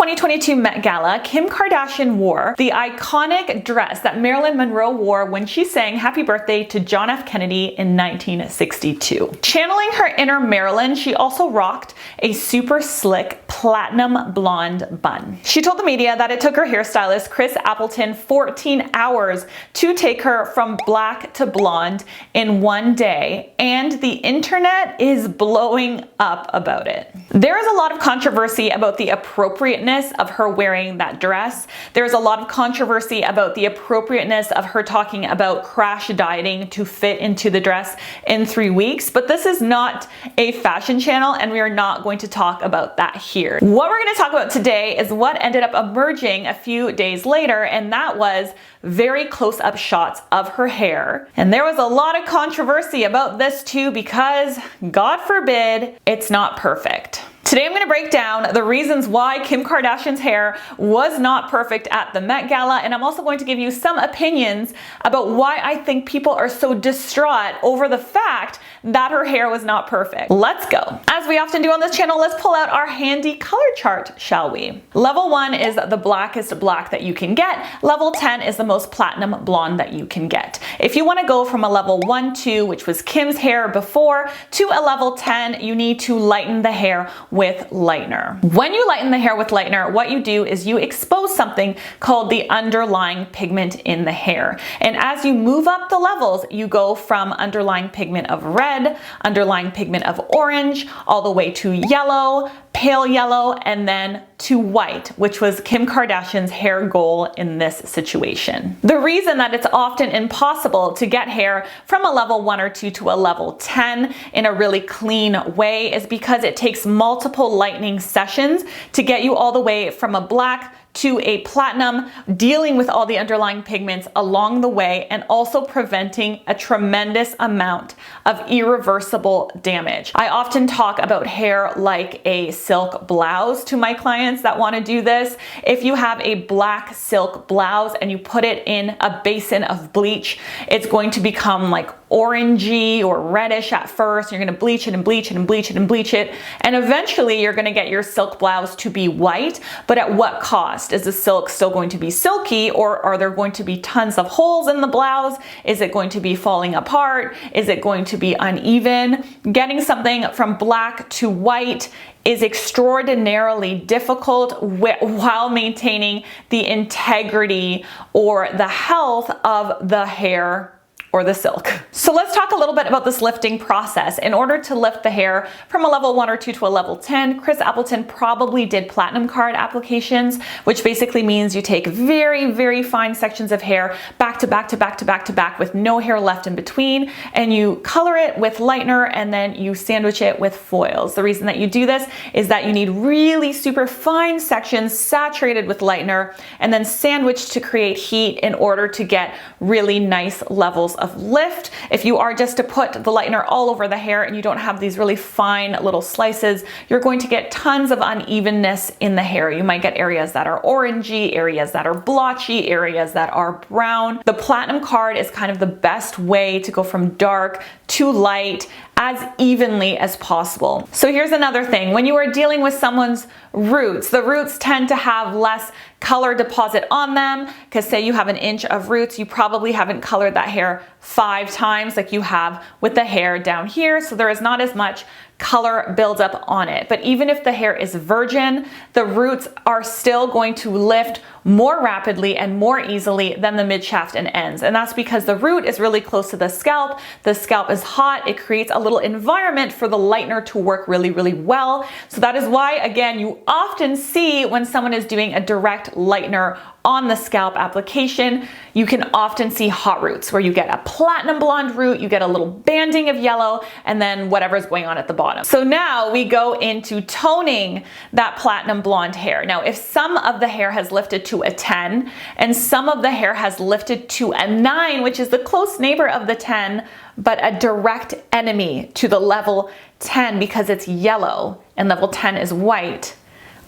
2022 Met Gala, Kim Kardashian wore the iconic dress that Marilyn Monroe wore when she sang Happy Birthday to John F. Kennedy in 1962. Channeling her inner Marilyn, she also rocked a super slick platinum blonde bun. She told the media that it took her hairstylist Chris Appleton 14 hours to take her from black to blonde in one day, and the internet is blowing up about it. There is a lot of controversy about the appropriateness of her wearing that dress. There's a lot of controversy about the appropriateness of her talking about crash dieting to fit into the dress in 3 weeks, but this is not a fashion channel and we are not going to talk about that here. What we're going to talk about today is what ended up emerging a few days later, and that was very close-up shots of her hair. And there was a lot of controversy about this too because, God forbid, it's not perfect. Today I'm going to break down the reasons why Kim Kardashian's hair was not perfect at the Met Gala, and I'm also going to give you some opinions about why I think people are so distraught over the fact that her hair was not perfect. Let's go. As we often do on this channel, let's pull out our handy color chart, shall we? Level 1 is the blackest black that you can get. Level 10 is the most platinum blonde that you can get. If you want to go from a level 1, 2, which was Kim's hair before, to a level 10, you need to lighten the hair with lightener. When you lighten the hair with lightener, what you do is you expose something called the underlying pigment in the hair. And as you move up the levels, you go from underlying pigment of red, underlying pigment of orange, all the way to yellow, pale yellow, and then to white, which was Kim Kardashian's hair goal in this situation. The reason that it's often impossible to get hair from a level 1 or 2 to a level 10 in a really clean way is because it takes multiple lightening sessions to get you all the way from a black to a platinum, dealing with all the underlying pigments along the way and also preventing a tremendous amount of irreversible damage. I often talk about hair like a silk blouse to my clients that want to do this. If you have a black silk blouse and you put it in a basin of bleach, it's going to become like orangey or reddish at first. You're going to bleach it and bleach it and bleach it and bleach it, and eventually you're going to get your silk blouse to be white, but at what cost? Is the silk still going to be silky, or are there going to be tons of holes in the blouse? Is it going to be falling apart? Is it going to be uneven? Getting something from black to white is extraordinarily difficult while maintaining the integrity or the health of the hair or the silk. So let's talk a little bit about this lifting process. In order to lift the hair from a level 1 or 2 to a level 10, Chris Appleton probably did platinum card applications, which basically means you take very, very fine sections of hair back to back to back to back to back with no hair left in between, and you color it with lightener and then you sandwich it with foils. The reason that you do this is that you need really super fine sections saturated with lightener and then sandwiched to create heat in order to get really nice levels of lift. If you are just to put the lightener all over the hair and you don't have these really fine little slices, you're going to get tons of unevenness in the hair. You might get areas that are orangey, areas that are blotchy, areas that are brown. The platinum card is kind of the best way to go from dark to light as evenly as possible. So here's another thing. When you are dealing with someone's roots, the roots tend to have less color deposit on them, because say you have an inch of roots, you probably haven't colored that hair 5 times like you have with the hair down here, so there is not as much color buildup on it. But even if the hair is virgin, the roots are still going to lift more rapidly and more easily than the mid shaft and ends. And that's because the root is really close to the scalp. The scalp is hot. It creates a little environment for the lightener to work really, really well. So that is why, again, you often see when someone is doing a direct lightener on the scalp application, you can often see hot roots where you get a platinum blonde root, you get a little banding of yellow, and then whatever's going on at the bottom. So now we go into toning that platinum blonde hair. Now, if some of the hair has lifted to a 10 and some of the hair has lifted to a 9, which is the close neighbor of the 10, but a direct enemy to the level 10 because it's yellow and level 10 is white,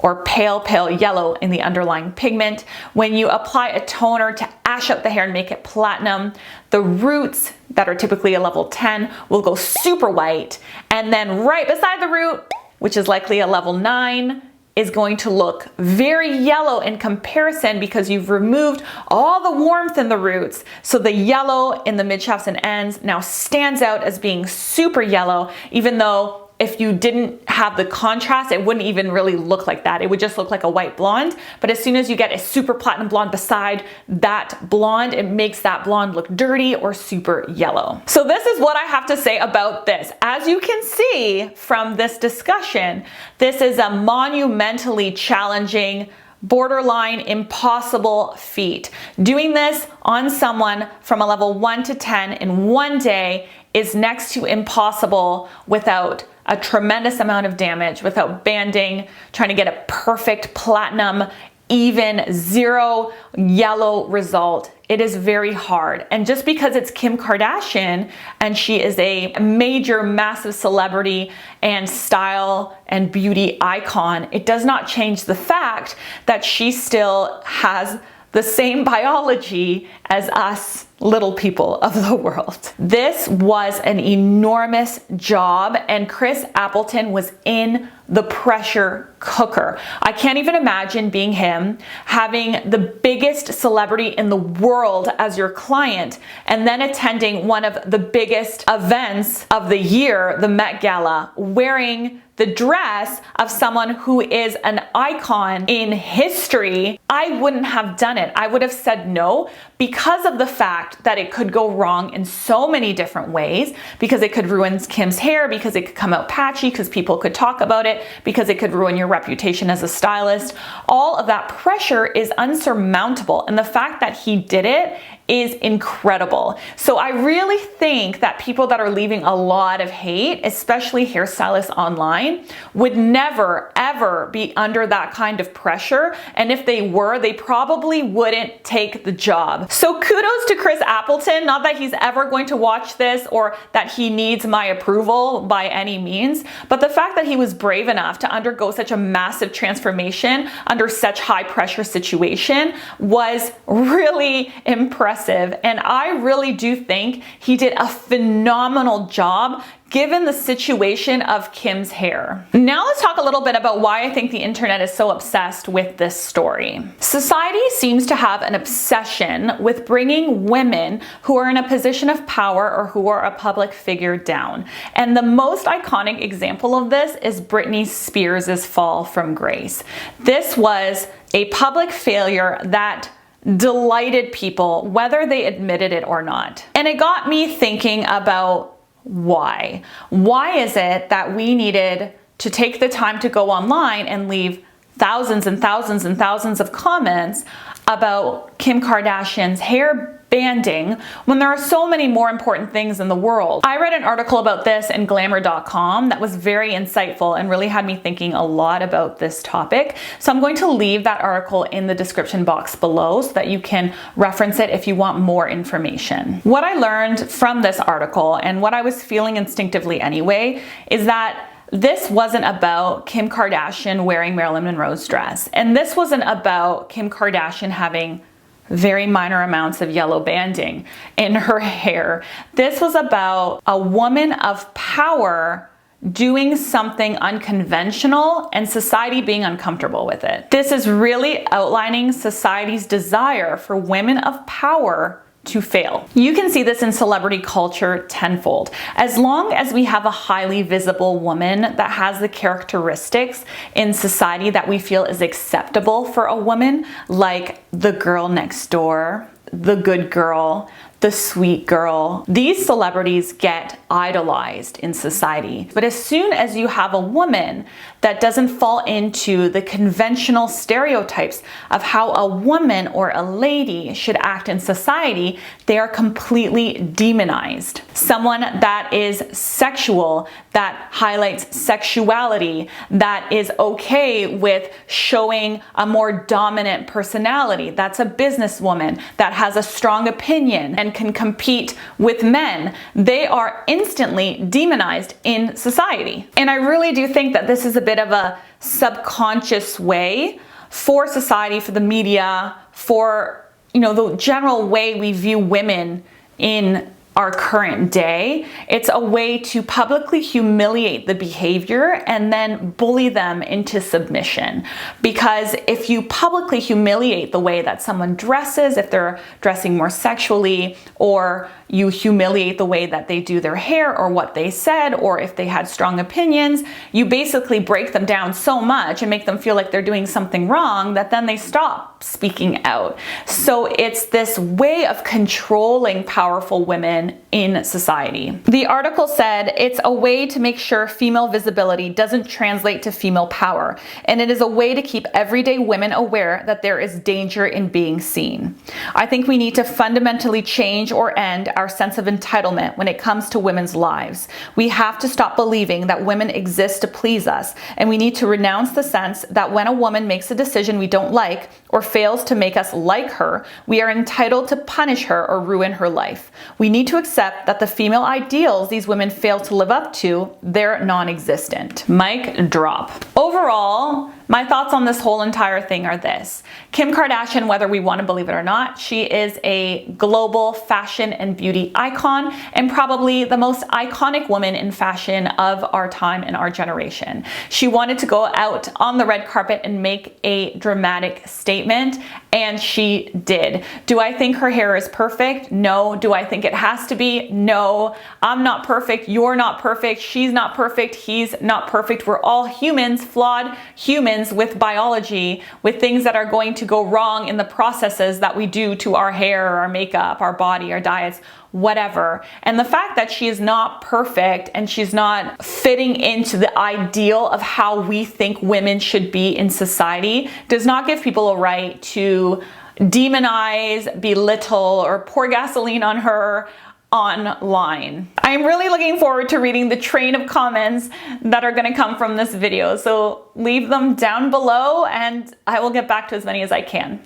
or pale yellow in the underlying pigment. When you apply a toner to ash out the hair and make it platinum, the roots that are typically a level 10 will go super white, and then right beside the root, which is likely a level 9, is going to look very yellow in comparison because you've removed all the warmth in the roots. So the yellow in the midshafts and ends now stands out as being super yellow, even though if you didn't have the contrast, it wouldn't even really look like that. It would just look like a white blonde. But as soon as you get a super platinum blonde beside that blonde, it makes that blonde look dirty or super yellow. So this is what I have to say about this. As you can see from this discussion, this is a monumentally challenging, borderline impossible feat. Doing this on someone from a level 1 to 10 in one day is next to impossible without a tremendous amount of damage, without banding, trying to get a perfect platinum, even zero yellow result. It is very hard. And just because it's Kim Kardashian and she is a major, massive celebrity and style and beauty icon, it does not change the fact that she still has the same biology as us little people of the world. This was an enormous job, and Chris Appleton was in the pressure cooker. I can't even imagine being him, having the biggest celebrity in the world as your client, and then attending one of the biggest events of the year, the Met Gala, wearing the dress of someone who is an icon in history. I wouldn't have done it. I would have said no because of the fact that it could go wrong in so many different ways, because it could ruin Kim's hair, because it could come out patchy, because people could talk about it, because it could ruin your reputation as a stylist. All of that pressure is unsurmountable, and the fact that he did it is incredible. So I really think that people that are leaving a lot of hate, especially hairstylists online, would never ever be under that kind of pressure. And if they were, they probably wouldn't take the job. So kudos to Chris Appleton. Not that he's ever going to watch this or that he needs my approval by any means, but the fact that he was brave enough to undergo such a massive transformation under such high pressure situation was really impressive. And I really do think he did a phenomenal job given the situation of Kim's hair. Now let's talk a little bit about why I think the internet is so obsessed with this story. Society seems to have an obsession with bringing women who are in a position of power or who are a public figure down. And the most iconic example of this is Britney Spears' fall from grace. This was a public failure that delighted people, whether they admitted it or not. And it got me thinking about why. Why is it that we needed to take the time to go online and leave thousands and thousands and thousands of comments about Kim Kardashian's hair banding when there are so many more important things in the world? I read an article about this in glamour.com that was very insightful and really had me thinking a lot about this topic. So I'm going to leave that article in the description box below so that you can reference it if you want more information. What I learned from this article, and what I was feeling instinctively anyway, is that this wasn't about Kim Kardashian wearing Marilyn Monroe's dress. And this wasn't about Kim Kardashian having very minor amounts of yellow banding in her hair. This was about a woman of power doing something unconventional and society being uncomfortable with it. This is really outlining society's desire for women of power to fail. You can see this in celebrity culture tenfold. As long as we have a highly visible woman that has the characteristics in society that we feel is acceptable for a woman, like the girl next door, the good girl, the sweet girl, these celebrities get idolized in society. But as soon as you have a woman that doesn't fall into the conventional stereotypes of how a woman or a lady should act in society, they are completely demonized. Someone that is sexual, that highlights sexuality, that is okay with showing a more dominant personality, that's a businesswoman, that has a strong opinion and can compete with men, they are instantly demonized in society. And I really do think that this is a bit of a subconscious way for society, for the media, for, the general way we view women in our current day. It's a way to publicly humiliate the behavior and then bully them into submission. Because if you publicly humiliate the way that someone dresses, if they're dressing more sexually, or you humiliate the way that they do their hair or what they said, or if they had strong opinions, you basically break them down so much and make them feel like they're doing something wrong that then they stop speaking out. So it's this way of controlling powerful women in society. The article said it's a way to make sure female visibility doesn't translate to female power, and it is a way to keep everyday women aware that there is danger in being seen. I think we need to fundamentally change or end our sense of entitlement when it comes to women's lives. We have to stop believing that women exist to please us, and we need to renounce the sense that when a woman makes a decision we don't like or fails to make us like her, we are entitled to punish her or ruin her life. We need to accept that the female ideals these women fail to live up to, they're non-existent. Mic drop. Overall, my thoughts on this whole entire thing are this. Kim Kardashian, whether we want to believe it or not, she is a global fashion and beauty icon and probably the most iconic woman in fashion of our time and our generation. She wanted to go out on the red carpet and make a dramatic statement, and she did. Do I think her hair is perfect? No. Do I think it has to be? No. I'm not perfect. You're not perfect. She's not perfect. He's not perfect. We're all humans, flawed humans with biology, with things that are going to go wrong in the processes that we do to our hair, our makeup, our body, our diets, whatever. And the fact that she is not perfect and she's not fitting into the ideal of how we think women should be in society does not give people a right to demonize, belittle, or pour gasoline on her online. I'm really looking forward to reading the train of comments that are going to come from this video. So leave them down below and I will get back to as many as I can.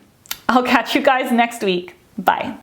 I'll catch you guys next week. Bye.